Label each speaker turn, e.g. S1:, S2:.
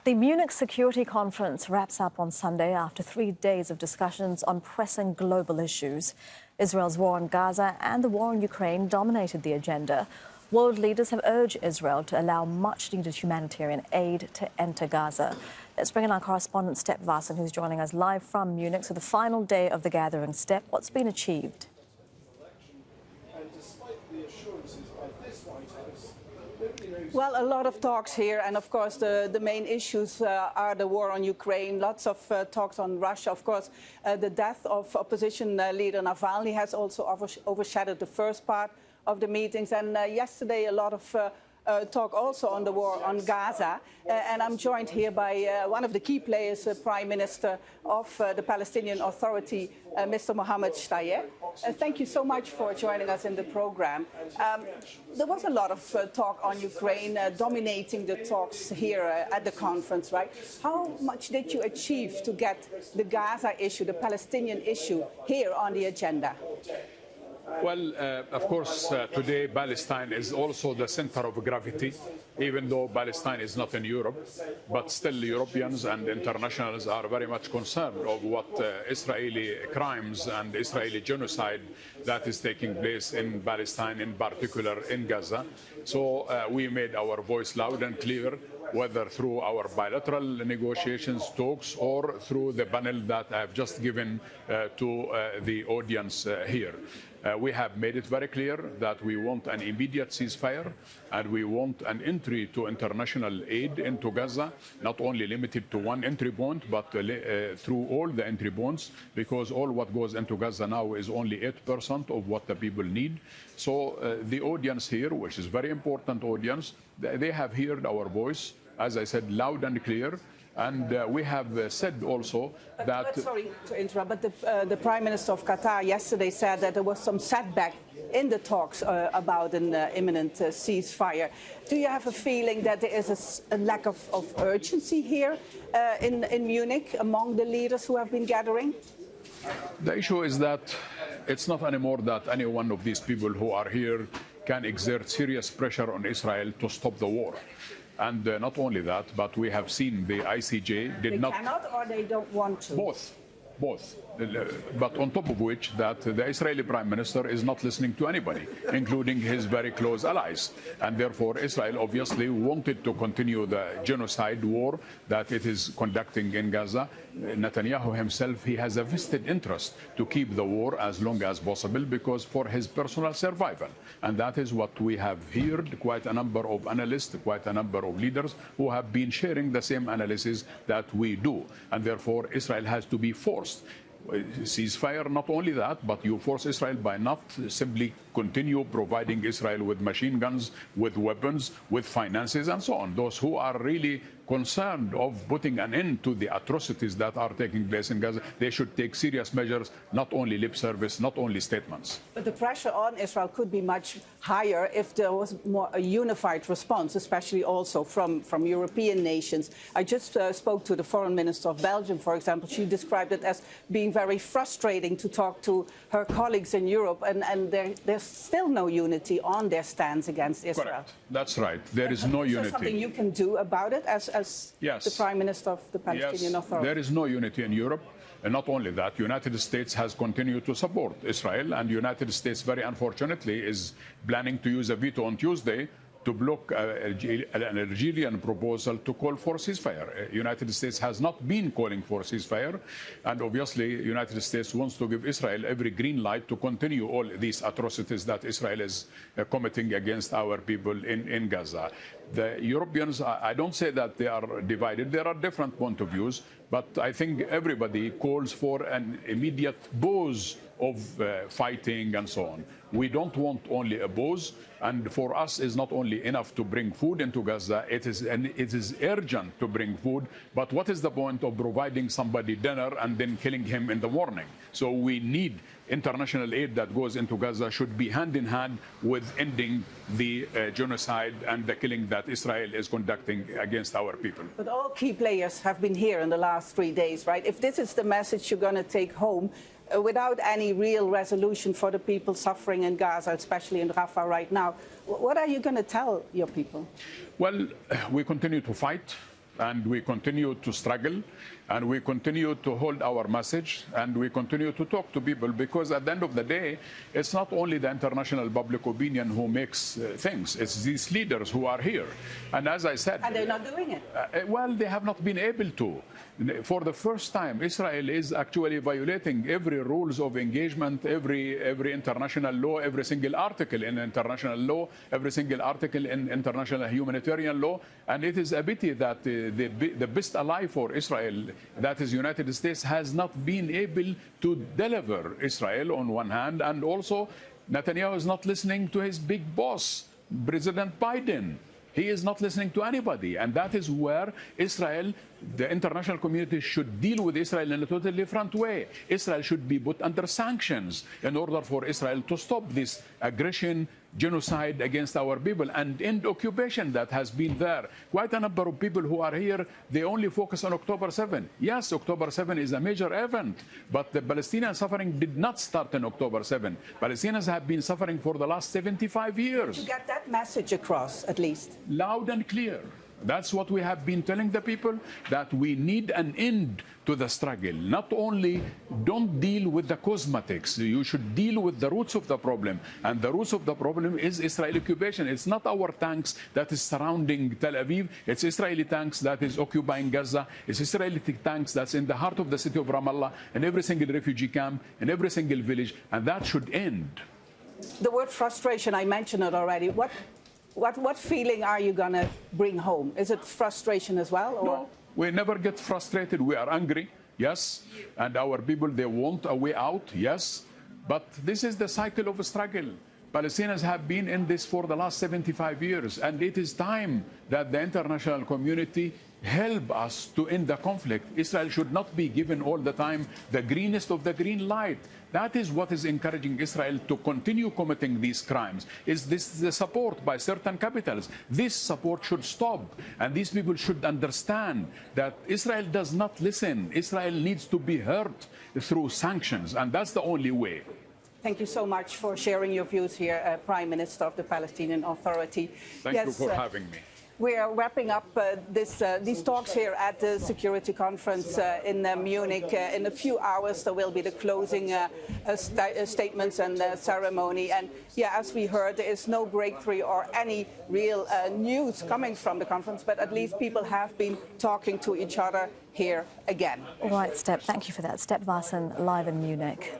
S1: The Munich Security Conference wraps up on Sunday after 3 days of discussions on pressing global issues. Israel's war on Gaza and the war in Ukraine dominated the agenda. World leaders have urged Israel to allow much-needed humanitarian aid to enter Gaza. Let's bring in our correspondent, Vaessen, who's joining us live from Munich. So the final day of the gathering, what's been achieved?
S2: Well, a lot of talks here, and of course the main issues are the war on Ukraine, lots of talks on Russia. Of course, the death of opposition leader Navalny has also overshadowed the first part of the meetings, and yesterday a lot of talk also on the war on Gaza. And I'm joined here by one of the key players, Prime Minister of the Palestinian Authority, Mr. Mohammad Shtayyeh. Thank you so much for joining us in the program. There was a lot of talk on Ukraine dominating the talks here at the conference, right? How much did you achieve to get the Gaza issue, the Palestinian issue, here on the agenda?
S3: Well, of course, today Palestine is also the center of gravity, even though Palestine is not in Europe. But still, Europeans and internationals are very much concerned of what Israeli crimes and Israeli genocide that is taking place in Palestine, in particular in Gaza. So we made our voice loud and clear, whether through our bilateral negotiations, talks, or through the panel that I have just given to the audience here. We have made it very clear that we want an immediate ceasefire and we want an entry to international aid into Gaza, not only limited to one entry point, but through all the entry points, because all what goes into Gaza now is only 8% of what the people need. So the audience here, which is very important audience, they have heard our voice, as I said, loud and clear. And we have said also that...
S2: But sorry to interrupt, but the Prime Minister of Qatar yesterday said that there was some setback in the talks about an imminent ceasefire. Do you have a feeling that there is a lack of urgency here in Munich among the leaders who have been gathering?
S3: The issue is that it's not anymore that any one of these people who are here can exert serious pressure on Israel to stop the war. And not only that, but we have seen the ICJ did not...
S2: They cannot or they don't want to?
S3: Both. But on top of which, that the Israeli Prime Minister is not listening to anybody, including his very close allies. And therefore, Israel obviously wanted to continue the genocide war that it is conducting in Gaza. Netanyahu himself, he has a vested interest to keep the war as long as possible because for his personal survival. And that is what we have heard, quite a number of analysts, quite a number of leaders who have been sharing the same analysis that we do. And therefore, Israel has to be forced. Ceasefire, not only that, but you force Israel by not simply continue providing Israel with machine guns, with weapons, with finances, and so on. Those who are really concerned of putting an end to the atrocities that are taking place in Gaza, they should take serious measures, not only lip service, not only statements.
S2: But the pressure on Israel could be much higher if there was more a unified response, especially also from European nations. I just spoke to the foreign minister of Belgium, for example. She described it as being very frustrating to talk to her colleagues in Europe, and there's still no unity on their stance against Israel.
S3: Correct. That's right. There is no unity.
S2: Is there something you can do about it as
S3: yes.
S2: the Prime Minister of the Palestinian Authority?
S3: There is no unity in Europe. And not only that, United States has continued to support Israel, and United States, very unfortunately, is planning to use a veto on Tuesday to block an Algerian proposal to call for ceasefire. United States has not been calling for ceasefire, and obviously United States wants to give Israel every green light to continue all these atrocities that Israel is committing against our people in Gaza. The Europeans, I don't say that they are divided. There are different points of views, but I think everybody calls for an immediate pause of fighting and so on. We don't want only a pause, and for us it's not only enough to bring food into Gaza, it is urgent to bring food, but what is the point of providing somebody dinner and then killing him in the morning? So we need international aid that goes into Gaza should be hand in hand with ending the genocide and the killing that Israel is conducting against our people.
S2: But all key players have been here in the last 3 days, right? If this is the message you're going to take home, without any real resolution for the people suffering in Gaza, especially in Rafah right now, what are you going to tell your people?
S3: Well, we continue to fight. and we continue to struggle, and we continue to hold our message, and we continue to talk to people, because at the end of the day, it's not only the international public opinion who makes things, it's these leaders who are here. And as I said...
S2: And they're not doing it.
S3: Well, they have not been able to. For the first time, Israel is actually violating every rules of engagement, every international law, every single article in international law, every single article in international humanitarian law. And it is a pity that the best ally for Israel, that is United States, has not been able to deliver Israel on one hand, and also Netanyahu is not listening to his big boss, President Biden. He is not listening to anybody, and that is where Israel, the international community, should deal with Israel in a totally different way. Israel should be put under sanctions in order for Israel to stop this aggression, genocide against our people, and end occupation that has been there. Quite a number of people who are here, they only focus on October 7. Yes, October 7 is a major event, but the Palestinian suffering did not start on October 7. Palestinians have been suffering for the last 75 years.
S2: To get that message across, at least.
S3: Loud and clear. That's what we have been telling the people, that we need an end to the struggle. Not only don't deal with the cosmetics, you should deal with the roots of the problem. And the roots of the problem is Israeli occupation. It's not our tanks that is surrounding Tel Aviv. It's Israeli tanks that is occupying Gaza. It's Israeli tanks that's in the heart of the city of Ramallah, in every single refugee camp, in every single village. And that should end.
S2: The word frustration, I mentioned it already. What feeling are you going to bring home? Is it frustration as well? Or?
S3: No, we never get frustrated. We are angry, yes. And our people, they want a way out, yes. But this is the cycle of struggle. Palestinians have been in this for the last 75 years. And it is time that the international community help us to end the conflict. Israel should not be given all the time the greenest of the green light. That is what is encouraging Israel to continue committing these crimes. Is this the support by certain capitals? This support should stop. And these people should understand that Israel does not listen. Israel needs to be heard through sanctions. And that's the only way.
S2: Thank you so much for sharing your views here, Prime Minister of the Palestinian Authority.
S3: Thank you for having me.
S2: We are wrapping up these talks here at the Security Conference in Munich. In a few hours, there will be the closing statements and ceremony. And yeah, as we heard, there is no breakthrough or any real news coming from the conference, but at least people have been talking to each other here again.
S1: All right, Step, thank you for that. Step Vaessen, live in Munich.